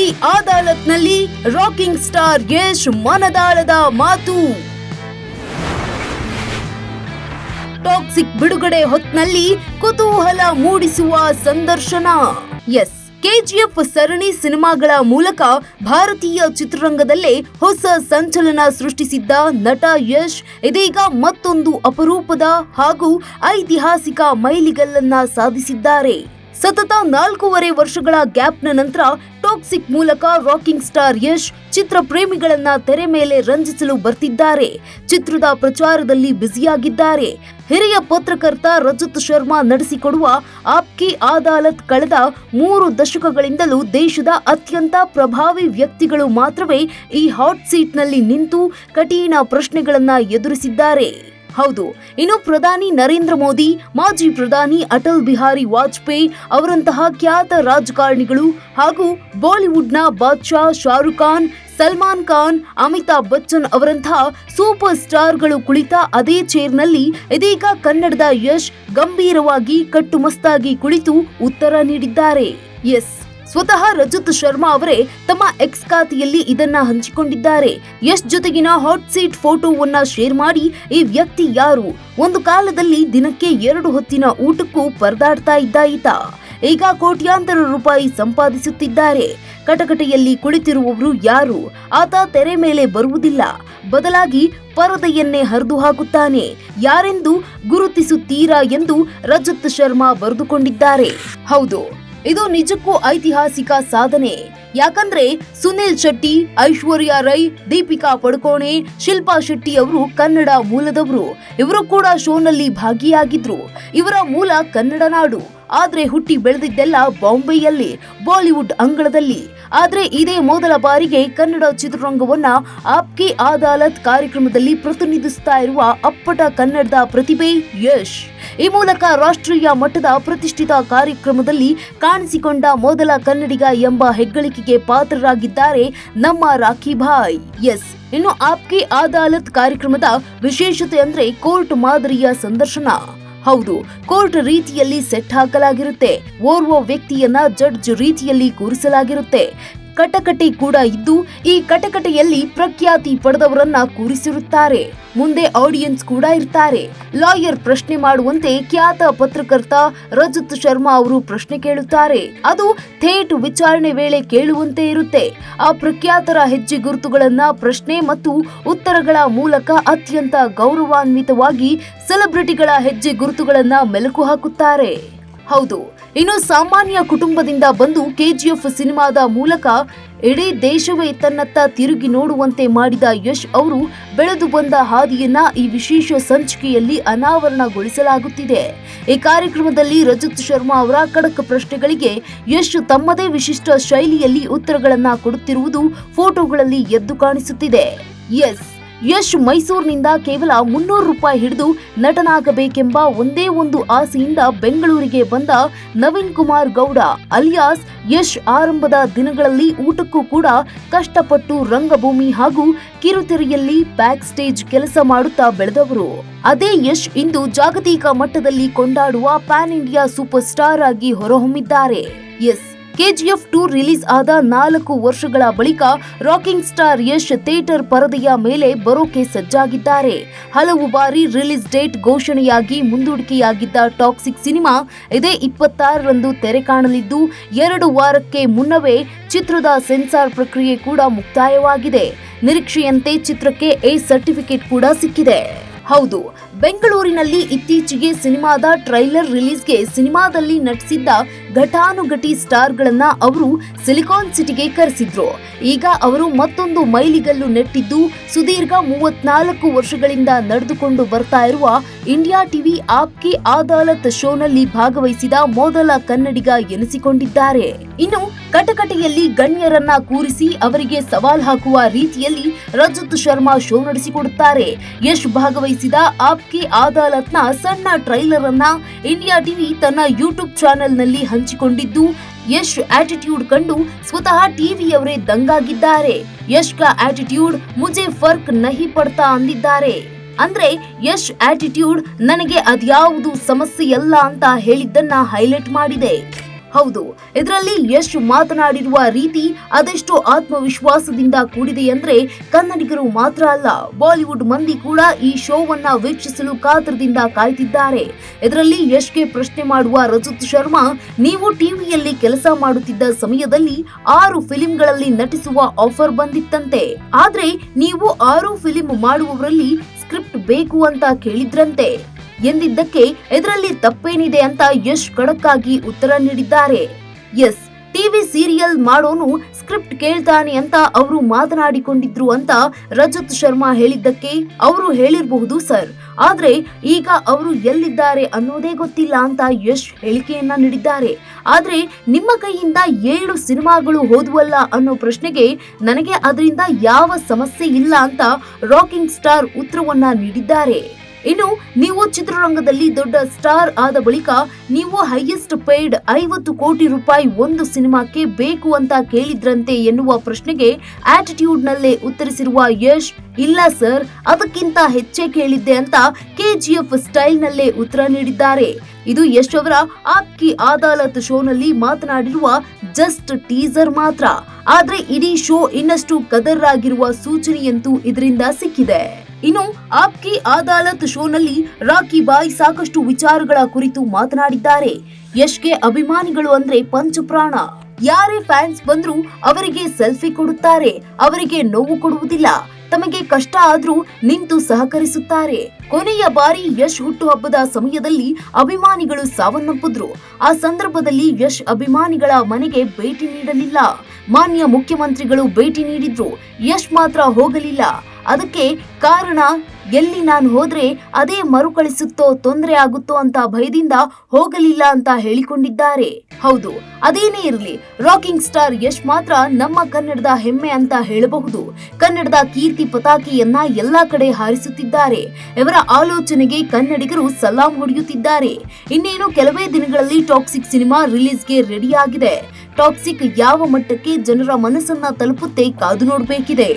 Aapki ಅದಾಲತ್ನಲ್ಲಿ rocking star Yash ಮನದಾಳದ ಮಾತು. Toxic ಬಿಡುಗಡೆ ಹೊತ್ನಲ್ಲಿ ಕುತೂಹಲ ಮೂಡಿಸುವ ಸಂದರ್ಶನ. ಎಸ್, ಕೆಜಿಎಫ್ ಸರಣಿ ಸಿನಿಮಾಗಳ ಮೂಲಕ ಭಾರತೀಯ ಚಿತ್ರರಂಗದಲ್ಲೇ ಹೊಸ ಸಂಚಲನ ಸೃಷ್ಟಿಸಿದ್ದ ನಟ ಯಶ್ ಇದೀಗ ಮತ್ತೊಂದು ಅಪರೂಪದ ಹಾಗೂ ಐತಿಹಾಸಿಕ ಮೈಲಿಗಲ್ಲನ್ನ ಸಾಧಿಸಿದ್ದಾರೆ. ಸತತ 4.5 ವರ್ಷಗಳ ಗ್ಯಾಪ್ನ ನಂತರ ಟಾಕ್ಸಿಕ್ ಮೂಲಕ ರಾಕಿಂಗ್ ಸ್ಟಾರ್ ಯಶ್ ಚಿತ್ರ ಪ್ರೇಮಿಗಳನ್ನ ತೆರೆ ಮೇಲೆ ರಂಜಿಸಲು ಬರ್ತಿದ್ದಾರೆ. ಚಿತ್ರದ ಪ್ರಚಾರದಲ್ಲಿ ಬ್ಯುಸಿಯಾಗಿದ್ದಾರೆ. ಹಿರಿಯ ಪತ್ರಕರ್ತ ರಜತ್ ಶರ್ಮಾ ನಡೆಸಿಕೊಡುವ ಆಪ್ಕಿ ಅದಾಲತ್ ಕಳೆದ 3 ದಶಕಗಳಿಂದಲೂ ದೇಶದ ಅತ್ಯಂತ ಪ್ರಭಾವಿ ವ್ಯಕ್ತಿಗಳು ಮಾತ್ರವೇ ಈ ಹಾಟ್ ಸೀಟ್ನಲ್ಲಿ ನಿಂತು ಕಠಿಣ ಪ್ರಶ್ನೆಗಳನ್ನ ಎದುರಿಸಿದ್ದಾರೆ. ಹೌದು, ಇನ್ನು ಪ್ರಧಾನಿ ನರೇಂದ್ರ ಮೋದಿ, ಮಾಜಿ ಪ್ರಧಾನಿ ಅಟಲ್ ಬಿಹಾರಿ ವಾಜಪೇಯಿ ಅವರಂತಹ ಖ್ಯಾತ ರಾಜಕಾರಣಿಗಳು ಹಾಗೂ ಬಾಲಿವುಡ್ನ ಬಾದ್ಶಾ ಶಾರುಖ್ ಖಾನ್, ಸಲ್ಮಾನ್ ಖಾನ್, ಅಮಿತಾಬ್ ಬಚ್ಚನ್ ಅವರಂತಹ ಸೂಪರ್ ಸ್ಟಾರ್ಗಳು ಕುಳಿತ ಅದೇ ಚೇರ್ನಲ್ಲಿ ಇದೀಗ ಕನ್ನಡದ ಯಶ್ ಗಂಭೀರವಾಗಿ ಕಟ್ಟುಮಸ್ತಾಗಿ ಕುಳಿತು ಉತ್ತರ ನೀಡಿದ್ದಾರೆ. ಎಸ್, ಸ್ವತಃ ರಜತ್ ಶರ್ಮಾ ಅವರೇ ತಮ್ಮ ಎಕ್ಸ್ ಖಾತೆಯಲ್ಲಿ ಇದನ್ನ ಹಂಚಿಕೊಂಡಿದ್ದಾರೆ. ಯಶ್ ಜೊತೆಗಿನ ಹಾಟ್ ಸೀಟ್ ಫೋಟೋವನ್ನ ಶೇರ್ ಮಾಡಿ ಈ ವ್ಯಕ್ತಿ ಯಾರು? ಒಂದು ಕಾಲದಲ್ಲಿ ದಿನಕ್ಕೆ 2 ಹೊತ್ತಿನ ಊಟಕ್ಕೂ ಪರದಾಡ್ತಾ ಇದ್ದ ಈತ ಈಗ ಕೋಟ್ಯಾಂತರ ರೂಪಾಯಿ ಸಂಪಾದಿಸುತ್ತಿದ್ದಾರೆ. ಕಟಕಟೆಯಲ್ಲಿ ಕುಳಿತಿರುವವರು ಯಾರು? ಆತ ತೆರೆ ಮೇಲೆ ಬರುವುದಿಲ್ಲ, ಬದಲಾಗಿ ಪರದೆಯನ್ನೇ ಹರಿದು ಹಾಕುತ್ತಾನೆ. ಯಾರೆಂದು ಗುರುತಿಸುತ್ತೀರಾ ಎಂದು ರಜತ್ ಶರ್ಮಾ ಬರೆದುಕೊಂಡಿದ್ದಾರೆ. ಹೌದು, ಇದು ನಿಜಕ್ಕೂ ಐತಿಹಾಸಿಕ ಸಾಧನೆ. ಯಾಕಂದ್ರೆ ಸುನಿಲ್ ಶೆಟ್ಟಿ, ಐಶ್ವರ್ಯ ರೈ, ದೀಪಿಕಾ ಪಡುಕೋಣೆ, ಶಿಲ್ಪಾ ಶೆಟ್ಟಿ ಅವರು ಕನ್ನಡ ಮೂಲದವರು. ಇವರು ಕೂಡ ಶೋನಲ್ಲಿ ಭಾಗಿಯಾಗಿದ್ರು. ಇವರ ಮೂಲ ಕನ್ನಡ ನಾಡು, ಆದ್ರೆ ಹುಟ್ಟಿ ಬೆಳೆದಿದ್ದೆಲ್ಲ ಬಾಂಬೆಯಲ್ಲಿ, ಬಾಲಿವುಡ್ ಅಂಗಳದಲ್ಲಿ. ಆದ್ರೆ ಇದೇ ಮೊದಲ ಬಾರಿಗೆ ಕನ್ನಡ ಚಿತ್ರರಂಗವನ್ನ ಆಪ್ಕಿ ಅದಾಲತ್ ಕಾರ್ಯಕ್ರಮದಲ್ಲಿ ಪ್ರತಿನಿಧಿಸ್ತಾ ಇರುವ ಅಪ್ಪಟ ಕನ್ನಡದ ಪ್ರತಿಭೆ ಯಶ್. ಈ ಮೂಲಕ ರಾಷ್ಟ್ರೀಯ ಮಟ್ಟದ ಪ್ರತಿಷ್ಠಿತ ಕಾರ್ಯಕ್ರಮದಲ್ಲಿ ಕಾಣಿಸಿಕೊಂಡ ಮೊದಲ ಕನ್ನಡಿಗ ಎಂಬ ಹೆಗ್ಗಳಿಕೆಗೆ ಪಾತ್ರರಾಗಿದ್ದಾರೆ ನಮ್ಮ ರಾಖಿ ಭಾಯ್. ಎಸ್, ಇನ್ನು ಆಪ್ಕಿ ಅದಾಲತ್ ಕಾರ್ಯಕ್ರಮದ ವಿಶೇಷತೆ ಅಂದ್ರೆ ಕೋರ್ಟ್ ಮಾದರಿಯ ಸಂದರ್ಶನ. ಹೌದು, ಕೋರ್ಟ್ ರೀತಿಯಲ್ಲಿ ಸೆಟ್ ಹಾಕಲಾಗಿರುತ್ತೆ. ಓರ್ವ ವ್ಯಕ್ತಿಯನ್ನ ಜಡ್ಜ್ ರೀತಿಯಲ್ಲಿ ಕೂರಿಸಲಾಗಿರುತ್ತೆ. ಕಟಕಟೆ ಕೂಡ ಇದ್ದು ಈ ಕಟಕಟೆಯಲ್ಲಿ ಪ್ರಖ್ಯಾತಿ ಪಡೆದವರನ್ನ ಕೂರಿಸಿರುತ್ತಾರೆ. ಮುಂದೆ ಆಡಿಯನ್ಸ್ ಕೂಡ ಇರ್ತಾರೆ. ಲಾಯರ್ ಪ್ರಶ್ನೆ ಮಾಡುವಂತೆ ಖ್ಯಾತ ಪತ್ರಕರ್ತ ರಜತ್ ಶರ್ಮಾ ಅವರು ಪ್ರಶ್ನೆ ಕೇಳುತ್ತಾರೆ. ಅದು ಥೇಟ್ ವಿಚಾರಣೆ ವೇಳೆ ಕೇಳುವಂತೆ ಇರುತ್ತೆ. ಆ ಪ್ರಖ್ಯಾತರ ಹೆಜ್ಜೆ ಗುರುತುಗಳನ್ನ ಪ್ರಶ್ನೆ ಮತ್ತು ಉತ್ತರಗಳ ಮೂಲಕ ಅತ್ಯಂತ ಗೌರವಾನ್ವಿತವಾಗಿ ಸೆಲೆಬ್ರಿಟಿಗಳ ಹೆಜ್ಜೆ ಗುರುತುಗಳನ್ನ ಮೆಲುಕು ಹಾಕುತ್ತಾರೆ. ಹೌದು, ಇನ್ನು ಸಾಮಾನ್ಯ ಕುಟುಂಬದಿಂದ ಬಂದು ಕೆಜಿಎಫ್ ಸಿನಿಮಾದ ಮೂಲಕ ಇಡೀ ದೇಶವೇ ತನ್ನತ್ತ ತಿರುಗಿ ನೋಡುವಂತೆ ಮಾಡಿದ ಯಶ್ ಅವರು ಬೆಳೆದು ಬಂದ ಹಾದಿಯನ್ನ ಈ ವಿಶೇಷ ಸಂಚಿಕೆಯಲ್ಲಿ ಅನಾವರಣಗೊಳಿಸಲಾಗುತ್ತಿದೆ. ಈ ಕಾರ್ಯಕ್ರಮದಲ್ಲಿ ರಜತ್ ಶರ್ಮಾ ಅವರ ಖಡಕ್ ಪ್ರಶ್ನೆಗಳಿಗೆ ಯಶ್ ತಮ್ಮದೇ ವಿಶಿಷ್ಟ ಶೈಲಿಯಲ್ಲಿ ಉತ್ತರಗಳನ್ನ ಕೊಡುತ್ತಿರುವುದು ಫೋಟೋಗಳಲ್ಲಿ ಎದ್ದು ಕಾಣಿಸುತ್ತಿದೆ. ಎಸ್, ಯಶ್ ಮೈಸೂರಿನಿಂದ ಕೇವಲ 300 ರೂಪಾಯಿ ಹಿಡಿದು ನಟನಾಗಬೇಕೆಂಬ ಒಂದೇ ಒಂದು ಆಸೆಯಿಂದ ಬೆಂಗಳೂರಿಗೆ ಬಂದ ನವೀನ್ ಕುಮಾರ್ ಗೌಡ ಅಲಿಯಾಸ್ ಯಶ್ ಆರಂಭದ ದಿನಗಳಲ್ಲಿ ಊಟಕ್ಕೂ ಕೂಡ ಕಷ್ಟಪಟ್ಟು ರಂಗಭೂಮಿ ಹಾಗೂ ಕಿರುತೆರೆಯಲ್ಲಿ ಬ್ಯಾಕ್ ಸ್ಟೇಜ್ ಕೆಲಸ ಮಾಡುತ್ತಾ ಬೆಳೆದವರು. ಅದೇ ಯಶ್ ಇಂದು ಜಾಗತಿಕ ಮಟ್ಟದಲ್ಲಿ ಕೊಂಡಾಡುವ ಪ್ಯಾನ್ ಇಂಡಿಯಾ ಸೂಪರ್ ಸ್ಟಾರ್ ಆಗಿ ಹೊರಹೊಮ್ಮಿದ್ದಾರೆ. ಎಸ್, ಕೆಜಿಎಫ್ 2 ರಿಲೀಸ್ ಆದ 4 ವರ್ಷಗಳ ಬಳಿಕ ರಾಕಿಂಗ್ ಸ್ಟಾರ್ ಯಶ್ ಥಿಯೇಟರ್ ಪರದೆಯ ಮೇಲೆ ಬರೋಕೆ ಸಜ್ಜಾಗಿದ್ದಾರೆ. ಹಲವು ಬಾರಿ ರಿಲೀಸ್ ಡೇಟ್ ಘೋಷಣೆಯಾಗಿ ಮುಂದೂಡಿಕೆಯಾಗಿದ್ದ ಟಾಕ್ಸಿಕ್ ಸಿನಿಮಾ ಇದೇ 26ರಂದು ತೆರೆ ಕಾಣಲಿದ್ದು 2 ವಾರಕ್ಕೆ ಮುನ್ನವೇ ಚಿತ್ರದ ಸೆನ್ಸಾರ್ ಪ್ರಕ್ರಿಯೆ ಕೂಡ ಮುಕ್ತಾಯವಾಗಿದೆ. ನಿರೀಕ್ಷೆಯಂತೆ ಚಿತ್ರಕ್ಕೆ ಎ ಸರ್ಟಿಫಿಕೇಟ್ ಕೂಡ ಸಿಕ್ಕಿದೆ. ಹೌದು, ಬೆಂಗಳೂರಿನಲ್ಲಿ ಇತ್ತೀಚೆಗೆ ಸಿನಿಮಾದ ಟ್ರೈಲರ್ ರಿಲೀಸ್ಗೆ ಸಿನಿಮಾದಲ್ಲಿ ನಟಿಸಿದ್ದ ಘಟಾನುಘಟಿ ಸ್ಟಾರ್ಗಳನ್ನ ಅವರು ಸಿಲಿಕಾನ್ ಸಿಟಿಗೆ ಕರೆಸಿದ್ರು. ಈಗ ಅವರು ಮತ್ತೊಂದು ಮೈಲಿಗಲ್ಲು ನೆಟ್ಟಿದ್ದು ಸುದೀರ್ಘ 34 ವರ್ಷಗಳಿಂದ ನಡೆದುಕೊಂಡು ಬರ್ತಾ ಇರುವ ಇಂಡಿಯಾ ಟಿವಿ ಆಪ್ಕಿ ಅದಾಲತ್ ಶೋನಲ್ಲಿ ಭಾಗವಹಿಸಿದ ಮೊದಲ ಕನ್ನಡಿಗ ಎನಿಸಿಕೊಂಡಿದ್ದಾರೆ. ಇನ್ನು ಕಟಕಟೆಯಲ್ಲಿ ಗಣ್ಯರನ್ನ ಕೂರಿಸಿ ಅವರಿಗೆ ಸವಾಲ್ ಹಾಕುವ ರೀತಿಯಲ್ಲಿ ರಜತ್ ಶರ್ಮಾ ಶೋ ನಡೆಸಿಕೊಡುತ್ತಾರೆ. ಯಶ್ ಭಾಗವಹಿಸಿದ ಆಪ್ಕಿ ಅದಾಲತ್ನ ಸಣ್ಣ ಟ್ರೈಲರ್ ಅನ್ನ ಇಂಡಿಯಾ ಟಿವಿ ತನ್ನ ಯೂಟ್ಯೂಬ್ ಚಾನೆಲ್ ನಲ್ಲಿ ಹಂಚಿಕೊಂಡಿದ್ದು ಯಶ್ ಆಟಿಟ್ಯೂಡ್ ಕಂಡು ಸ್ವತಃ ಟಿವಿಯವರೇ ದಂಗಾಗಿದ್ದಾರೆ. ಯಶ್ ಕಾ ಆಟಿಟ್ಯೂಡ್ ಮುಜೆ ಫರ್ಕ್ ನಹಿ ಪಡ್ತಾ ಅಂದಿದ್ದಾರೆ. ಅಂದ್ರೆ ಯಶ್ ಆಟಿಟ್ಯೂಡ್ ನನಗೆ ಅದ್ಯಾವುದು ಸಮಸ್ಯೆ ಅಲ್ಲ ಅಂತ ಹೇಳಿದ್ದನ್ನ ಹೈಲೈಟ್ ಮಾಡಿದೆ. ಹೌದು, ಇದರಲ್ಲಿ ಯಶ್ ಮಾತನಾಡಿರುವ ರೀತಿ ಅದೆಷ್ಟು ಆತ್ಮವಿಶ್ವಾಸದಿಂದ ಕೂಡಿದೆ ಅಂದ್ರೆ ಕನ್ನಡಿಗರು ಮಾತ್ರ ಅಲ್ಲ, ಬಾಲಿವುಡ್ ಮಂದಿ ಕೂಡ ಈ ಶೋವನ್ನ ವೀಕ್ಷಿಸಲು ಕಾತರದಿಂದ ಕಾಯ್ತಿದ್ದಾರೆ. ಇದರಲ್ಲಿ ಯಶ್ಗೆ ಪ್ರಶ್ನೆ ಮಾಡುವ ರಜತ್ ಶರ್ಮಾ, ನೀವು ಟಿವಿಯಲ್ಲಿ ಕೆಲಸ ಮಾಡುತ್ತಿದ್ದ ಸಮಯದಲ್ಲಿ 6 ಫಿಲ್ಮ್ಗಳಲ್ಲಿ ನಟಿಸುವ ಆಫರ್ ಬಂದಿತ್ತಂತೆ. ಆದ್ರೆ ನೀವು 6 ಫಿಲ್ಮ್ ಮಾಡುವವರಲ್ಲಿ ಸ್ಕ್ರಿಪ್ಟ್ ಬೇಕು ಅಂತ ಕೇಳಿದ್ರಂತೆ ಎಂದಿದ್ದಕ್ಕೆ ಇದರಲ್ಲಿ ತಪ್ಪೇನಿದೆ ಅಂತ ಯಶ್ ಖಡಕ್ ಆಗಿ ಉತ್ತರ ನೀಡಿದ್ದಾರೆ. ಎಸ್, ಟಿವಿ ಸೀರಿಯಲ್ ಮಾಡೋನು ಸ್ಕ್ರಿಪ್ಟ್ ಕೇಳ್ತಾನೆ ಅಂತ ಅವರು ಮಾತನಾಡಿಕೊಂಡಿದ್ರು ಅಂತ ರಜತ್ ಶರ್ಮಾ ಹೇಳಿದ್ದಕ್ಕೆ ಅವರು ಹೇಳಿರಬಹುದು ಸರ್, ಆದ್ರೆ ಈಗ ಅವರು ಎಲ್ಲಿದ್ದಾರೆ ಅನ್ನೋದೇ ಗೊತ್ತಿಲ್ಲ ಅಂತ ಯಶ್ ಹೇಳಿಕೆಯನ್ನ ನೀಡಿದ್ದಾರೆ. ಆದ್ರೆ ನಿಮ್ಮ ಕೈಯಿಂದ 7 ಸಿನಿಮಾಗಳು ಹೋದ್ವಲ್ಲ ಅನ್ನೋ ಪ್ರಶ್ನೆಗೆ ನನಗೆ ಅದರಿಂದ ಯಾವ ಸಮಸ್ಯೆ ಇಲ್ಲ ಅಂತ ರಾಕಿಂಗ್ ಸ್ಟಾರ್ ಉತ್ತರವನ್ನ ನೀಡಿದ್ದಾರೆ. ಇನ್ನು ನೀವು ಚಿತ್ರರಂಗದಲ್ಲಿ ದೊಡ್ಡ ಸ್ಟಾರ್ ಆದ ಬಳಿಕ ನೀವು ಹೈಯೆಸ್ಟ್ ಪೇಯ್ಡ್ 50 ಕೋಟಿ ರೂಪಾಯಿ ಒಂದು ಸಿನಿಮಾಕ್ಕೆ ಬೇಕು ಅಂತ ಕೇಳಿದ್ರಂತೆ ಎನ್ನುವ ಪ್ರಶ್ನೆಗೆ ಆಟಿಟ್ಯೂಡ್ ನಲ್ಲೇ ಉತ್ತರಿಸಿರುವ ಯಶ್, ಇಲ್ಲ ಸರ್, ಅದಕ್ಕಿಂತ ಹೆಚ್ಚೇ ಕೇಳಿದ್ದೆ ಅಂತ ಕೆಜಿಎಫ್ ಸ್ಟೈಲ್ ನಲ್ಲೇ ಉತ್ತರ ನೀಡಿದ್ದಾರೆ. ಇದು ಯಶ್ ಅವರ ಆಪ್ಕಿ ಅದಾಲತ್ ಶೋನಲ್ಲಿ ಮಾತನಾಡಿರುವ ಜಸ್ಟ್ ಟೀಸರ್ ಮಾತ್ರ. ಆದ್ರೆ ಇಡೀ ಶೋ ಇನ್ನಷ್ಟು ಕದರ್ ಆಗಿರುವ ಸೂಚನೆಯಂತೂ ಇದರಿಂದ ಸಿಕ್ಕಿದೆ. ಇನ್ನು ಆಪ್ಕಿ ಅದಾಲತ್ ಶೋನಲ್ಲಿ ರಾಕಿ ಬಾಯ್ ಸಾಕಷ್ಟು ವಿಚಾರಗಳ ಕುರಿತು ಮಾತನಾಡಿದ್ದಾರೆ. ಯಶ್ಗೆ ಅಭಿಮಾನಿಗಳು ಅಂದ್ರೆ ಪಂಚಪ್ರಾಣ. ಯಾರೇ ಫ್ಯಾನ್ಸ್ ಬಂದ್ರು ಅವರಿಗೆ ಸೆಲ್ಫಿ ಕೊಡುತ್ತಾರೆ, ಅವರಿಗೆ ನೋವು ಕೊಡುವುದಿಲ್ಲ, ತಮಗೆ ಕಷ್ಟ ಆದ್ರೂ ನಿಂತು ಸಹಕರಿಸುತ್ತಾರೆ. ಕೊನೆಯ ಬಾರಿ ಯಶ್ ಹುಟ್ಟುಹಬ್ಬದ ಸಮಯದಲ್ಲಿ ಅಭಿಮಾನಿಗಳು ಸಾವನ್ನಪ್ಪಿದ್ರು. ಆ ಸಂದರ್ಭದಲ್ಲಿ ಯಶ್ ಅಭಿಮಾನಿಗಳ ಮನೆಗೆ ಭೇಟಿ ನೀಡಲಿಲ್ಲ. ಮಾನ್ಯ ಮುಖ್ಯಮಂತ್ರಿಗಳು ಭೇಟಿ ನೀಡಿದ್ರು, ಯಶ್ ಮಾತ್ರ ಹೋಗಲಿಲ್ಲ. ಅದಕ್ಕೆ ಕಾರಣ, ಎಲ್ಲಿ ನಾನು ಹೋದ್ರೆ ಅದೇ ಮರುಕಳಿಸುತ್ತೋ, ತೊಂದರೆ ಆಗುತ್ತೋ ಅಂತ ಭಯದಿಂದ ಹೋಗಲಿಲ್ಲ ಅಂತ ಹೇಳಿಕೊಂಡಿದ್ದಾರೆ. ಹೌದು, ಅದೇನೇ ಇರಲಿ, ರಾಕಿಂಗ್ ಸ್ಟಾರ್ ಯಶ್ ಮಾತ್ರ ನಮ್ಮ ಕನ್ನಡದ ಹೆಮ್ಮೆ ಅಂತ ಹೇಳಬಹುದು. ಕನ್ನಡದ ಕೀರ್ತಿ ಪತಾಕೆಯನ್ನ ಎಲ್ಲಾ ಕಡೆ ಹಾರಿಸುತ್ತಿದ್ದಾರೆ. ಇವರ ಆಲೋಚನೆಗೆ ಕನ್ನಡಿಗರು ಸಲಾಂ ಹೊಡೆಯುತ್ತಿದ್ದಾರೆ. ಇನ್ನೇನು ಕೆಲವೇ ದಿನಗಳಲ್ಲಿ ಟಾಕ್ಸಿಕ್ ಸಿನಿಮಾ ರಿಲೀಸ್ಗೆ ರೆಡಿಯಾಗಿದೆ. ಟಾಕ್ಸಿಕ್ ಯಾವ ಮಟ್ಟಕ್ಕೆ ಜನರ ಮನಸ್ಸನ್ನ ತಲುಪುತ್ತೆ ಕಾದು ನೋಡಬೇಕಿದೆ.